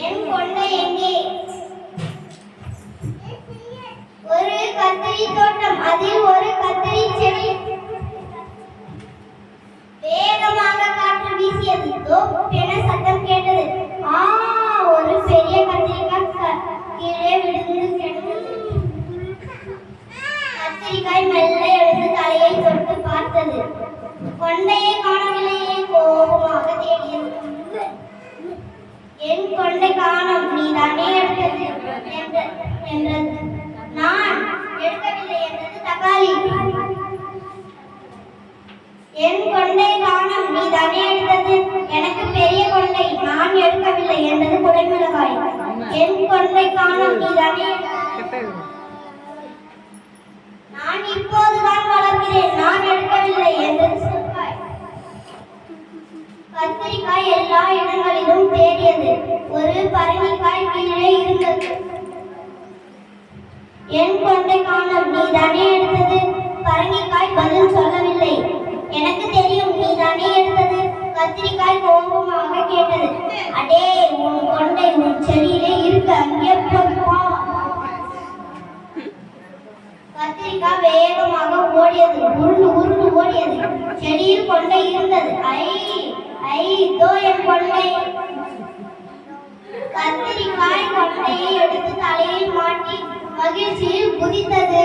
என் கொண்டை எங்கே? ஒரு கத்திரி தோட்டம், அதில் ஒரு கத்திரி செடி. வேகமாக காற்று வீசியது. தோப்பென சத்தம் கேட்டது. ஒரு பெரிய கத்திரிக்காய் கீழே விழுந்து கிடந்தது. கத்திரிக்காய் மெல்ல எழுந்து தலையை தொட்டு பார்த்தது. கொண்டையை காணவில்லையே. கோபமாக தேடியது. என் கொண்டை காணோம், நீதானே எடுத்தது என்றது. நான் எடுக்கவில்லை என்றது தக்காளி. என் கொண்டை காணோம், நீதானே எடுத்தது. எனக்கு பெரிய கொண்டை, நான் எடுக்கவில்லை என்றது குடைமிளகாய். என் கொண்டை காணோம், நீதானே எடுத்தது. நான் இப்போதுதான் வளர்க்கிறேன், நான் எடுக்கவில்லை என்றது சுரைக்காய். கத்திரிக்காய் எல்லா இடங்களிலும் தேடியது. ஒரு பரங்கிக்காய் கீழே இருந்தது. என் கொண்டை காணோம், நீதானே எடுத்தது. பரங்கிக்காய் பதில் சொல்லவில்லை. எனக்கு தெரியும், நீதானே எடுத்தது. கத்திரிக்காய் கோபமாக கேட்டது. அடே, உன் கொண்டை உன் செடியிலே இருக்கு, அங்கே போப்பா. கத்திரிக்காய் வேகமாக ஓடியது. உருண்டு உருண்டு ஓடியது. செடியில் கொண்டை இருந்தது. இதோ என் கொண்டை. கத்திரிக்காய் கொண்டையை எடுத்து தலையில் மாட்டி மகிழ்ச்சியில் குதித்தது.